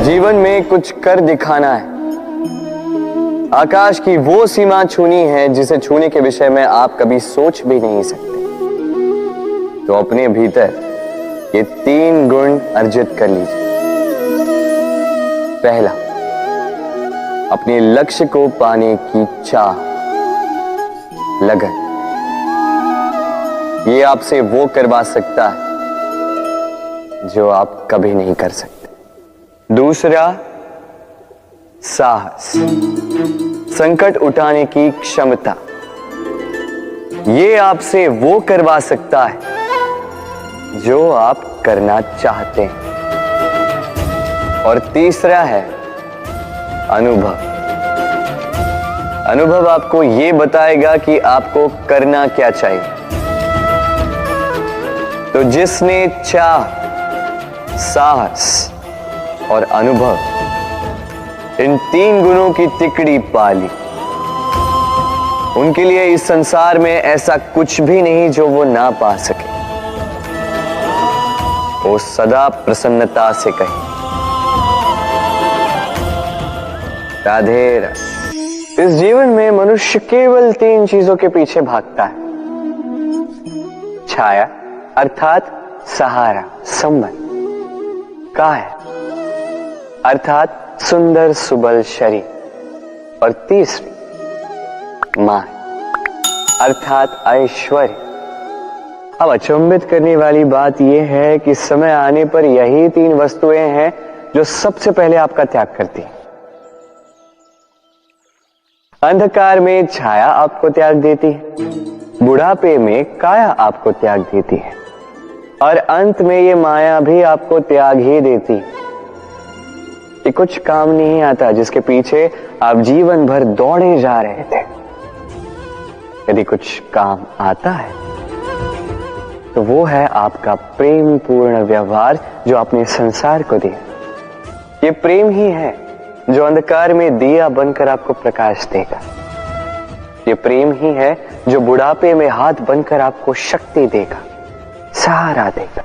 जीवन में कुछ कर दिखाना है। आकाश की वो सीमा छूनी है जिसे छूने के विषय में आप कभी सोच भी नहीं सकते। तो अपने भीतर ये 3 गुण अर्जित कर लीजिए। पहला, अपने लक्ष्य को पाने की चाह, लगन। ये आपसे वो करवा सकता है जो आप कभी नहीं कर सकते। दूसरा, साहस, संकट उठाने की क्षमता। ये आपसे वो करवा सकता है जो आप करना चाहते हैं। और तीसरा है अनुभव। अनुभव आपको ये बताएगा कि आपको करना क्या चाहिए। तो जिसने चाह, साहस और अनुभव, इन 3 गुणों की तिकड़ी पाली, उनके लिए इस संसार में ऐसा कुछ भी नहीं जो वो ना पा सके। वो सदा प्रसन्नता से कहे राधे राधे। इस जीवन में मनुष्य केवल 3 चीजों के पीछे भागता है। छाया अर्थात सहारा, संबंध। काया अर्थात सुंदर सुबल शरीर। और तीसरी मान अर्थात ऐश्वर्य। अब अचंभित करने वाली बात यह है कि समय आने पर यही 3 वस्तुएं हैं जो सबसे पहले आपका त्याग करती हैं। अंधकार में छाया आपको त्याग देती है, बुढ़ापे में काया आपको त्याग देती है, और अंत में ये माया भी आपको त्याग ही देती है। ये कुछ काम नहीं आता जिसके पीछे आप जीवन भर दौड़े जा रहे थे। यदि कुछ काम आता है तो वो है आपका प्रेम पूर्ण व्यवहार जो आपने संसार को दिया। ये प्रेम ही है जो अंधकार में दिया बनकर आपको प्रकाश देगा। ये प्रेम ही है जो बुढ़ापे में हाथ बनकर आपको शक्ति देगा, सहारा देगा।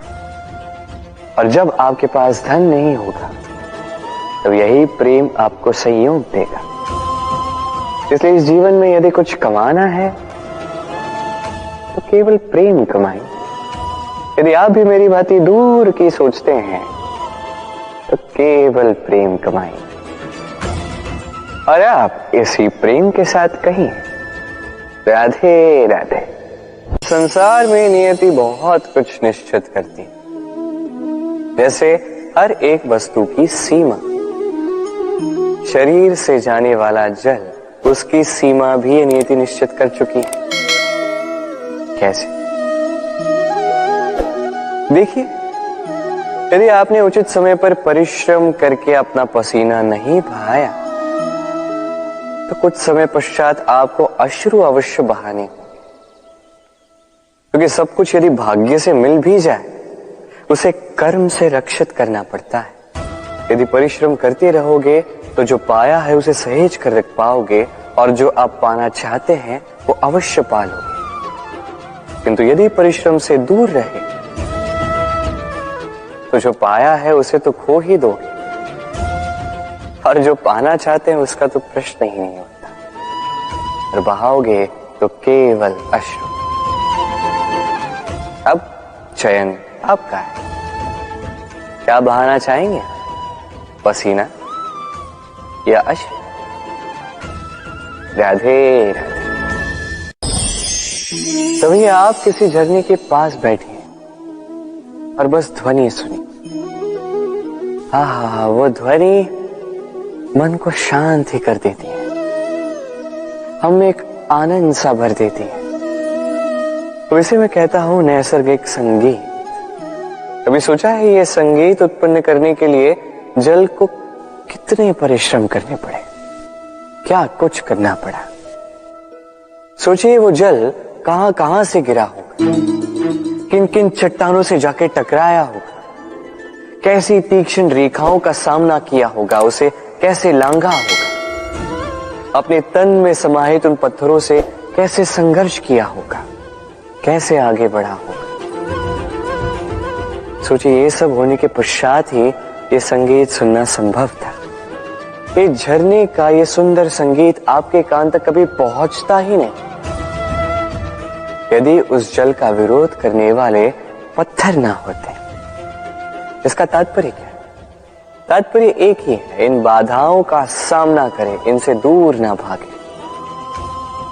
और जब आपके पास धन नहीं होगा तो यही प्रेम आपको संयोग देगा। इसलिए इस जीवन में यदि कुछ कमाना है तो केवल प्रेम कमाएं। यदि आप भी मेरी भांति दूर की सोचते हैं तो केवल प्रेम कमाएं। और आप इसी प्रेम के साथ कहीं राधे राधे। संसार में नियति बहुत कुछ निश्चित करती है, जैसे हर एक वस्तु की सीमा। शरीर से जाने वाला जल, उसकी सीमा भी नियति निश्चित कर चुकी है। कैसे? देखिए, यदि आपने उचित समय पर परिश्रम करके अपना पसीना नहीं बहाया तो कुछ समय पश्चात आपको अश्रु अवश्य बहाने होंगे। क्योंकि सब कुछ यदि भाग्य से मिल भी जाए उसे कर्म से रक्षित करना पड़ता है। यदि परिश्रम करते रहोगे तो जो पाया है उसे सहेज कर रख पाओगे, और जो आप पाना चाहते हैं वो अवश्य पालोगे। किंतु यदि परिश्रम से दूर रहे तो जो पाया है उसे तो खो ही दोगे, और जो पाना चाहते हैं उसका तो प्रश्न ही नहीं होता। और बहाओगे तो केवल अश्रु। अब चयन आपका है। क्या बहाना चाहेंगे, पसीना या अश्रु? राधे राधे। तभी आप किसी झरने के पास बैठे और बस ध्वनि सुनी। हाँ, वो ध्वनि मन को शांत ही कर देती है, हमें एक आनंद सा भर देती है। तो इसे मैं कहता हूं नैसर्गिक संगीत। कभी सोचा है ये संगीत उत्पन्न करने के लिए जल को कितने परिश्रम करने पड़े, क्या कुछ करना पड़ा? सोचिए वो जल कहां कहां से गिरा होगा, किन किन चट्टानों से जाके टकराया होगा, कैसी तीक्ष्ण रेखाओं का सामना किया होगा, उसे कैसे लांघा होगा, अपने तन में समाहित उन पत्थरों से कैसे संघर्ष किया होगा, कैसे आगे बढ़ा होगा। सोचिए ये सब होने के पश्चात ही ये संगीत सुनना संभव था। ये झरने का ये सुंदर संगीत आपके कान तक कभी पहुंचता ही नहीं यदि उस जल का विरोध करने वाले पत्थर ना होते। इसका तात्पर्य क्या है? तात्पर्य एक ही है, इन बाधाओं का सामना करें, इनसे दूर ना भागे,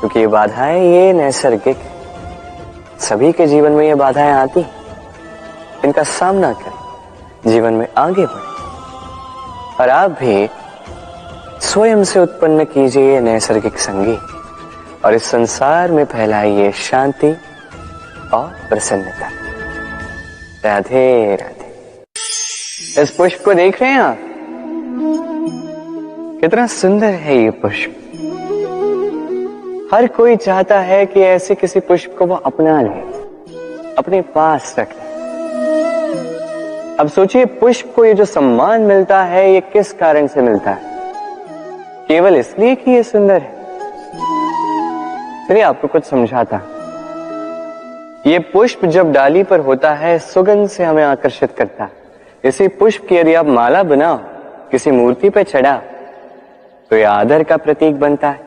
क्योंकि ये बाधाएं ये नैसर्गिक है। सभी के जीवन में ये बाधाएं आती हैं। इनका सामना करें, जीवन में आगे बढ़े और आप भी स्वयं से उत्पन्न कीजिए ये नैसर्गिक संगीत और इस संसार में फैलाइए शांति और प्रसन्नता। राधे राधे। इस पुष्प को देख रहे हैं आप? कितना सुंदर है ये पुष्प। हर कोई चाहता है कि ऐसे किसी पुष्प को वो अपना ले, अपने पास रख ले। अब सोचिए, पुष्प को ये जो सम्मान मिलता है ये किस कारण से मिलता है? केवल इसलिए कि ये सुंदर है? चलिए आपको कुछ समझाता। ये पुष्प जब डाली पर होता है सुगंध से हमें आकर्षित करता है। इसी पुष्प की यदि आप माला बनाओ, किसी मूर्ति पे चढ़ाओ, तो ये आदर का प्रतीक बनता है।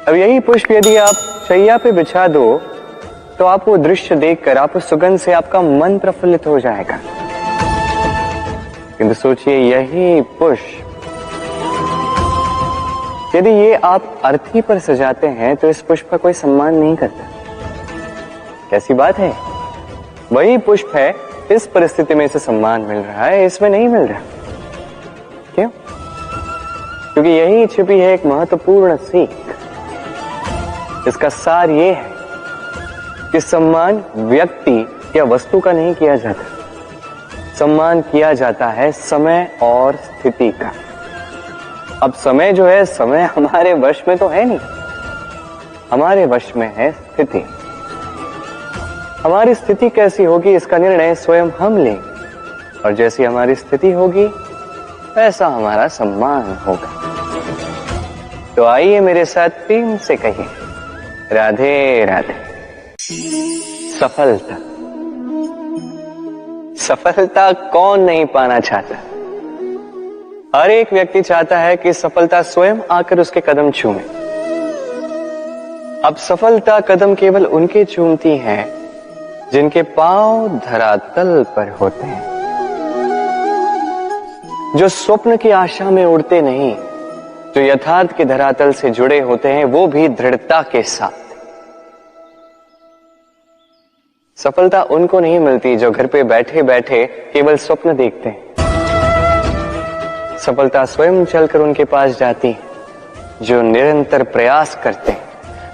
अब यही पुष्प यदि आप शैया पे बिछा दो तो आप वो दृश्य देखकर, आप उस सुगंध से आपका मन प्रफुल्लित हो जाएगा। किंतु सोचिए, यही पुष्प यदि ये आप अर्थी पर सजाते हैं तो इस पुष्प का कोई सम्मान नहीं करता। कैसी बात है? वही पुष्प है, इस परिस्थिति में इसे सम्मान मिल रहा है, इसमें नहीं मिल रहा। क्यों? क्योंकि यही छिपी है एक महत्वपूर्ण सीख। इसका सार ये है कि सम्मान व्यक्ति या वस्तु का नहीं किया जाता, सम्मान किया जाता है समय और स्थिति का। अब समय जो है, समय हमारे वश में तो है नहीं, हमारे वश में है स्थिति। हमारी स्थिति कैसी होगी इसका निर्णय स्वयं हम लेंगे और जैसी हमारी स्थिति होगी वैसा हमारा सम्मान होगा। तो आइए मेरे साथ प्रेम से कहिए, राधे राधे। सफलता, सफलता कौन नहीं पाना चाहता? हर एक व्यक्ति चाहता है कि सफलता स्वयं आकर उसके कदम चूमे। अब सफलता कदम केवल उनके चूमती है जिनके पांव धरातल पर होते हैं, जो स्वप्न की आशा में उड़ते नहीं, जो यथार्थ के धरातल से जुड़े होते हैं, वो भी दृढ़ता के साथ। सफलता उनको नहीं मिलती जो घर पे बैठे बैठे केवल स्वप्न देखते हैं। सफलता स्वयं चलकर उनके पास जाती है, जो निरंतर प्रयास करते हैं,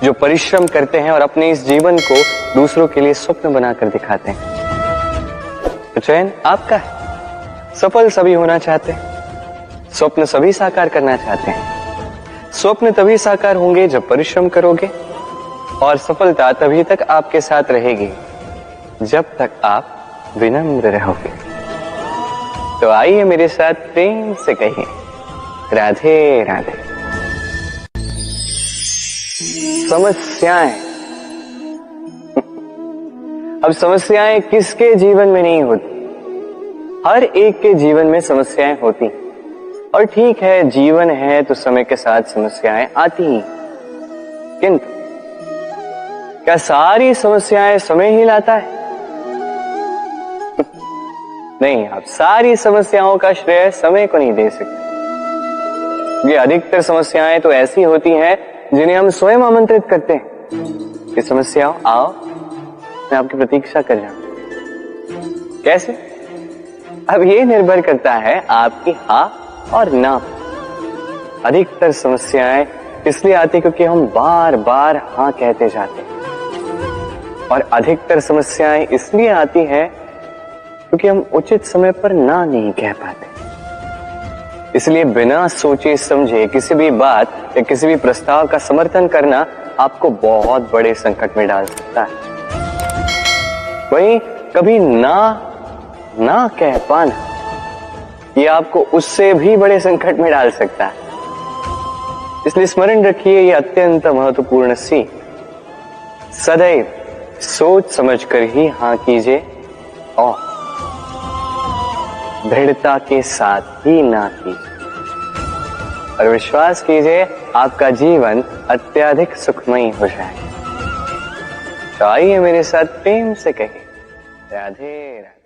जो परिश्रम करते हैं और अपने इस जीवन को दूसरों के लिए स्वप्न बनाकर दिखाते हैं। तो चयन आपका है। सफल सभी होना चाहते हैं, स्वप्न सभी साकार करना चाहते हैं। स्वप्न तभी साकार होंगे जब परिश्रम करोगे और सफलता तभी तक आपके साथ रहेगी जब तक आप विनम्र रहोगे। तो आइए मेरे साथ प्रेम से कहिए, राधे राधे। समस्याएं, अब समस्याएं किसके जीवन में नहीं होती? हर एक के जीवन में समस्याएं होती। और ठीक है, जीवन है तो समय के साथ समस्याएं आती ही, किंतु क्या सारी समस्याएं समय ही लाता है? नहीं, आप सारी समस्याओं का श्रेय समय को नहीं दे सकते। ये अधिकतर समस्याएं तो ऐसी होती हैं जिन्हें हम स्वयं आमंत्रित करते हैं कि समस्याओं आओ, मैं आपकी प्रतीक्षा कर रहा हूं। कैसे? अब ये निर्भर करता है आपकी हाँ और ना। अधिकतर समस्याएं इसलिए आती क्योंकि हम बार बार हाँ कहते जाते हैं, और अधिकतर समस्याएं इसलिए आती हैं क्योंकि हम उचित समय पर ना नहीं कह पाते। इसलिए बिना सोचे समझे किसी भी बात या किसी भी प्रस्ताव का समर्थन करना आपको बहुत बड़े संकट में डाल सकता है। वहीं कभी ना कह पाना, ये आपको उससे भी बड़े संकट में डाल सकता है। इसलिए स्मरण रखिए, ये अत्यंत महत्वपूर्ण सीख। सदैव सोच समझकर ही हाँ कीजिए और दृढ़ता के साथ ही ना कीजिए और विश्वास कीजिए आपका जीवन अत्यधिक सुखमय हो जाएगा। तो आइए मेरे साथ प्रेम से कहिए राधे राधे।